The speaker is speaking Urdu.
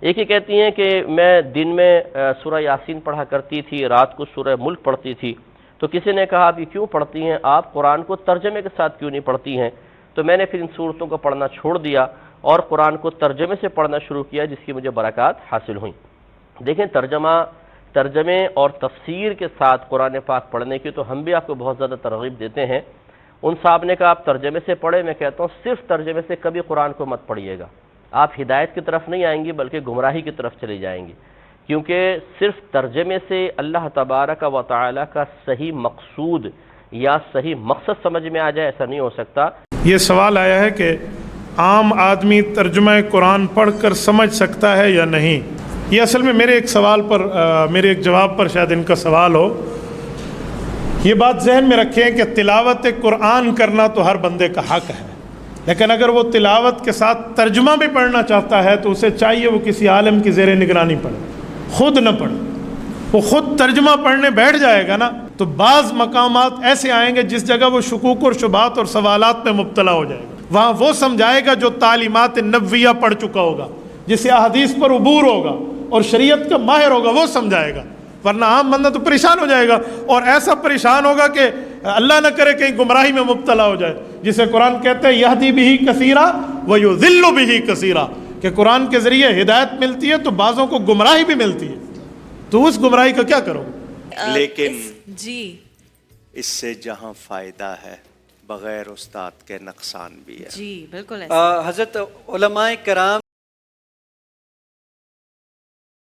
ایک ہی کہتی ہیں کہ میں دن میں سورہ یاسین پڑھا کرتی تھی، رات کو سورہ ملک پڑھتی تھی۔ تو کسی نے کہا کہ کیوں پڑھتی ہیں آپ، قرآن کو ترجمے کے ساتھ کیوں نہیں پڑھتی ہیں؟ تو میں نے پھر ان صورتوں کو پڑھنا چھوڑ دیا اور قرآن کو ترجمے سے پڑھنا شروع کیا، جس کی مجھے برکات حاصل ہوئیں۔ دیکھیں ترجمے اور تفسیر کے ساتھ قرآن پاک پڑھنے کی تو ہم بھی آپ کو بہت زیادہ ترغیب دیتے ہیں۔ ان صاحب نے کہا آپ ترجمے سے پڑھیں، میں کہتا ہوں صرف ترجمے سے کبھی قرآن کو مت پڑھیے گا، آپ ہدایت کی طرف نہیں آئیں گی بلکہ گمراہی کی طرف چلی جائیں گی، کیونکہ صرف ترجمے سے اللہ تبارک و تعالی کا صحیح مقصود یا صحیح مقصد سمجھ میں آ جائے، ایسا نہیں ہو سکتا۔ یہ سوال آیا ہے کہ عام آدمی ترجمہ قرآن پڑھ کر سمجھ سکتا ہے یا نہیں؟ یہ اصل میں میرے ایک جواب پر شاید ان کا سوال ہو۔ یہ بات ذہن میں رکھیں کہ تلاوت قرآن کرنا تو ہر بندے کا حق ہے، لیکن اگر وہ تلاوت کے ساتھ ترجمہ بھی پڑھنا چاہتا ہے تو اسے چاہیے وہ کسی عالم کی زیر نگرانی پڑھے، خود نہ پڑھے۔ وہ خود ترجمہ پڑھنے بیٹھ جائے گا نا تو بعض مقامات ایسے آئیں گے جس جگہ وہ شکوک اور شبہات اور سوالات میں مبتلا ہو جائے گا، وہاں وہ سمجھائے گا جو تعلیمات نبویہ پڑھ چکا ہوگا، جسے احادیث پر عبور ہوگا اور شریعت کا ماہر ہوگا، وہ سمجھائے گا، ورنہ عام بندہ تو پریشان ہو جائے گا، اور ایسا پریشان ہوگا کہ اللہ نہ کرے کہیں گمراہی میں مبتلا ہو جائے، جسے قرآن کہتے ہیں یہدی بہ کثیرا ویضل بہ کثیرا، کہ قرآن کے ذریعے ہدایت ملتی ہے تو بعضوں کو گمراہی بھی ملتی ہے، تو اس گمراہی کا کیا کرو؟ لیکن جی اس سے جہاں فائدہ ہے بغیر استاد کے نقصان بھی ہے۔ جی بالکل ایسا حضرت علماء کرام